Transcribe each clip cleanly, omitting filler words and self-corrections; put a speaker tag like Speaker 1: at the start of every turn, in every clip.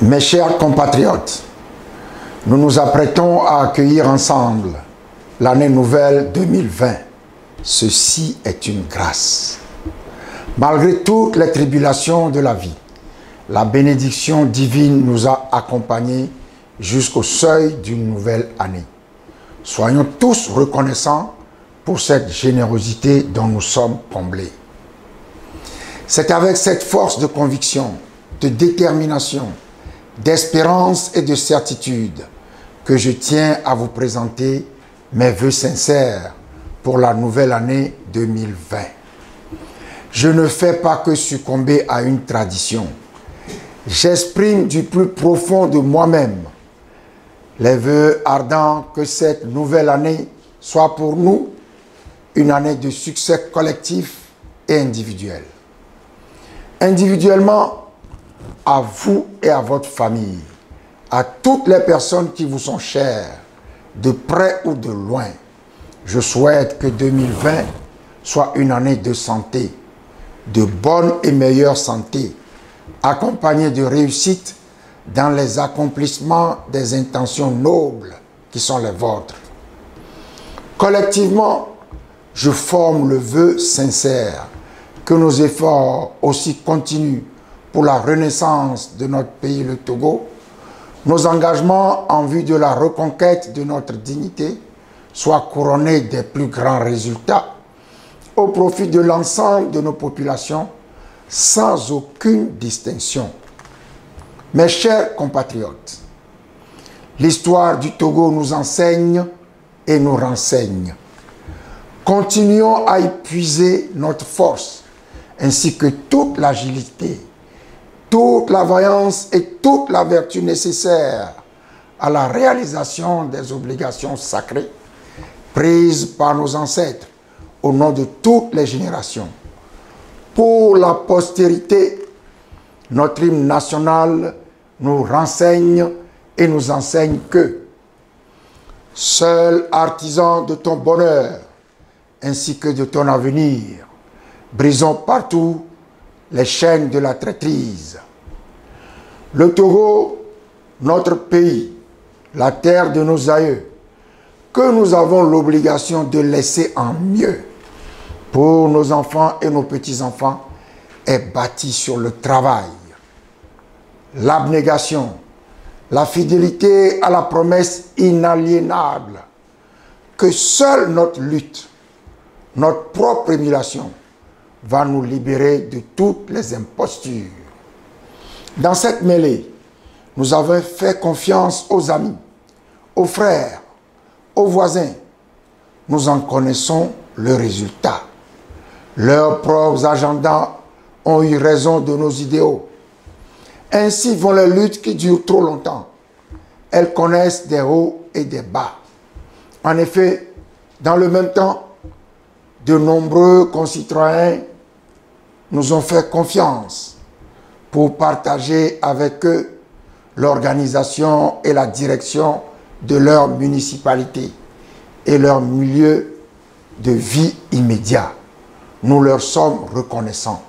Speaker 1: Mes chers compatriotes, nous nous apprêtons à accueillir ensemble l'année nouvelle 2020. Ceci est une grâce. Malgré toutes les tribulations de la vie, la bénédiction divine nous a accompagnés jusqu'au seuil d'une nouvelle année. Soyons tous reconnaissants pour cette générosité dont nous sommes comblés. C'est avec cette force de conviction, de détermination, d'espérance et de certitude que je tiens à vous présenter mes vœux sincères pour la nouvelle année 2020. Je ne fais pas que succomber à une tradition. J'exprime du plus profond de moi-même les vœux ardents que cette nouvelle année soit pour nous une année de succès collectif et individuel. Individuellement, à vous et à votre famille, à toutes les personnes qui vous sont chères, de près ou de loin, je souhaite que 2020 soit une année de santé, de bonne et meilleure santé, accompagnée de réussite dans les accomplissements des intentions nobles qui sont les vôtres. Collectivement, je forme le vœu sincère que nos efforts aussi continuent pour la renaissance de notre pays, le Togo, nos engagements en vue de la reconquête de notre dignité soient couronnés des plus grands résultats au profit de l'ensemble de nos populations sans aucune distinction. Mes chers compatriotes, l'histoire du Togo nous enseigne et nous renseigne. Continuons à épuiser notre force ainsi que toute l'agilité, toute la vaillance et toute la vertu nécessaires à la réalisation des obligations sacrées prises par nos ancêtres au nom de toutes les générations. Pour la postérité, notre hymne national nous renseigne et nous enseigne que seul artisan de ton bonheur ainsi que de ton avenir, brisons partout les chaînes de la traîtrise. Le Togo, notre pays, la terre de nos aïeux, que nous avons l'obligation de laisser en mieux pour nos enfants et nos petits-enfants, est bâti sur le travail, l'abnégation, la fidélité à la promesse inaliénable que seule notre lutte, notre propre émulation, va nous libérer de toutes les impostures. Dans cette mêlée, nous avons fait confiance aux amis, aux frères, aux voisins. Nous en connaissons le résultat. Leurs propres agendas ont eu raison de nos idéaux. Ainsi vont les luttes qui durent trop longtemps. Elles connaissent des hauts et des bas. En effet, dans le même temps, de nombreux concitoyens nous ont fait confiance pour partager avec eux l'organisation et la direction de leur municipalité et leur milieu de vie immédiat. Nous leur sommes reconnaissants.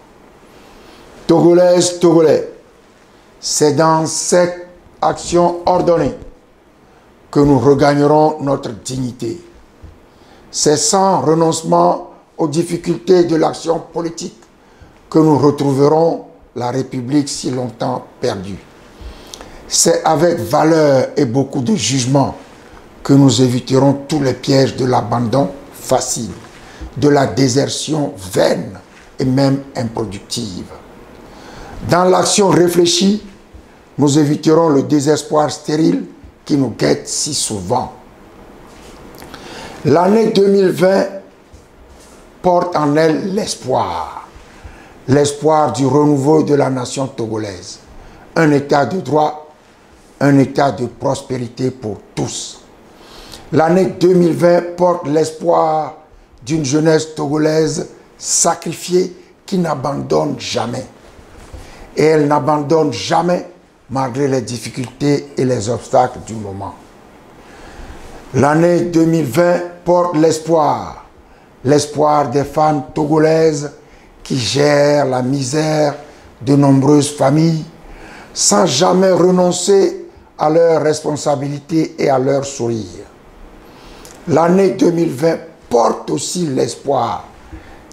Speaker 1: Togolaises, Togolais, c'est dans cette action ordonnée que nous regagnerons notre dignité. C'est sans renoncement aux difficultés de l'action politique que nous retrouverons la République si longtemps perdue. C'est avec valeur et beaucoup de jugement que nous éviterons tous les pièges de l'abandon facile, de la désertion vaine et même improductive. Dans l'action réfléchie, nous éviterons le désespoir stérile qui nous guette si souvent. L'année 2020 porte en elle l'espoir. L'espoir du renouveau de la nation togolaise. Un état de droit, un état de prospérité pour tous. L'année 2020 porte l'espoir d'une jeunesse togolaise sacrifiée qui n'abandonne jamais. Et elle n'abandonne jamais malgré les difficultés et les obstacles du moment. L'année 2020 porte l'espoir des femmes togolaises qui gèrent la misère de nombreuses familles sans jamais renoncer à leurs responsabilités et à leur sourire. L'année 2020 porte aussi l'espoir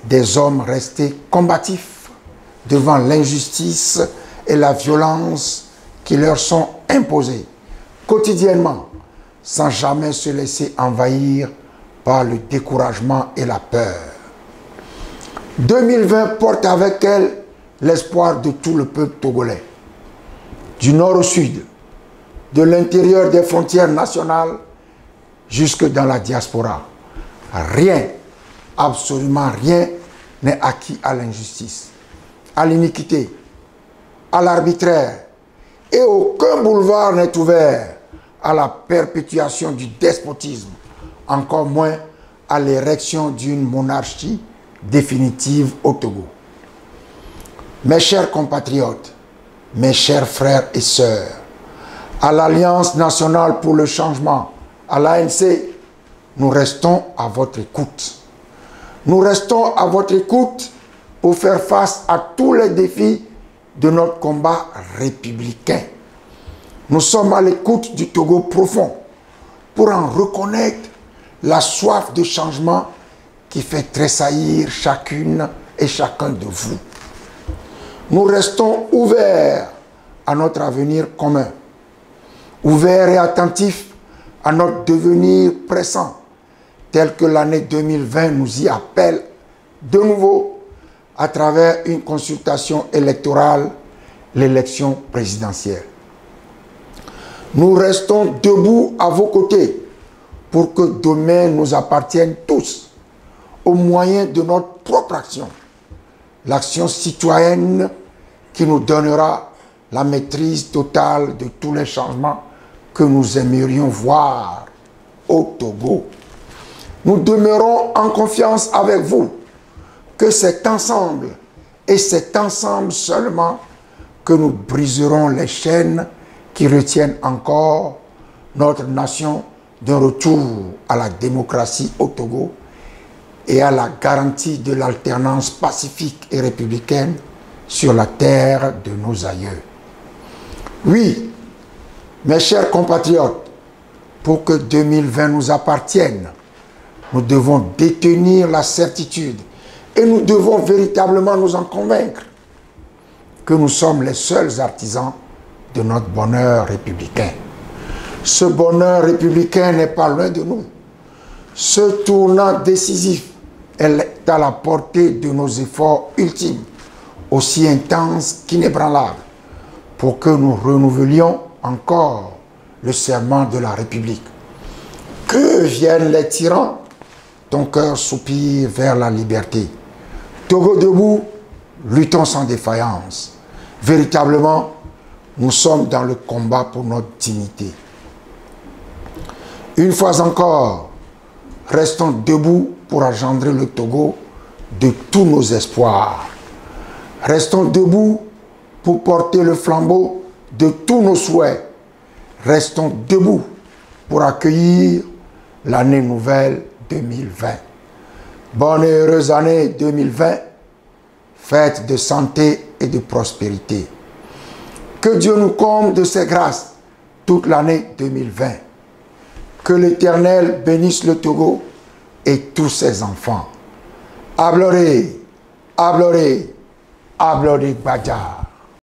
Speaker 1: des hommes restés combatifs devant l'injustice et la violence qui leur sont imposées quotidiennement, sans jamais se laisser envahir par le découragement et la peur. 2020 porte avec elle l'espoir de tout le peuple togolais, du nord au sud, de l'intérieur des frontières nationales jusque dans la diaspora. Rien, absolument rien n'est acquis à l'injustice, à l'iniquité, à l'arbitraire, et aucun boulevard n'est ouvert à la perpétuation du despotisme, encore moins à l'érection d'une monarchie définitive au Togo. Mes chers compatriotes, mes chers frères et sœurs, à l'Alliance nationale pour le changement, à l'ANC, nous restons à votre écoute. Nous restons à votre écoute pour faire face à tous les défis de notre combat républicain. Nous sommes à l'écoute du Togo profond pour en reconnaître la soif de changement qui fait tressaillir chacune et chacun de vous. Nous restons ouverts à notre avenir commun, ouverts et attentifs à notre devenir pressant, tel que l'année 2020 nous y appelle de nouveau à travers une consultation électorale, l'élection présidentielle. Nous restons debout à vos côtés pour que demain nous appartienne tous, au moyen de notre propre action, l'action citoyenne qui nous donnera la maîtrise totale de tous les changements que nous aimerions voir au Togo. Nous demeurons en confiance avec vous que c'est ensemble, et c'est ensemble seulement, que nous briserons les chaînes qui retiennent encore notre nation d'un retour à la démocratie au Togo et à la garantie de l'alternance pacifique et républicaine sur la terre de nos aïeux. Oui, mes chers compatriotes, pour que 2020 nous appartienne, nous devons détenir la certitude et nous devons véritablement nous en convaincre que nous sommes les seuls artisans de notre bonheur républicain. Ce bonheur républicain n'est pas loin de nous. Ce tournant décisif est à la portée de nos efforts ultimes, aussi intenses qu'inébranlables, pour que nous renouvelions encore le serment de la République. Que viennent les tyrans, ton cœur soupire vers la liberté. Togo debout, luttons sans défaillance. Véritablement, nous sommes dans le combat pour notre dignité. Une fois encore, restons debout pour engendrer le Togo de tous nos espoirs. Restons debout pour porter le flambeau de tous nos souhaits. Restons debout pour accueillir l'année nouvelle 2020. Bonne et heureuse année 2020, faite de santé et de prospérité. Que Dieu nous comble de ses grâces toute l'année 2020. Que l'Éternel bénisse le Togo et tous ses enfants. Abloré, abloré, abloré Badja.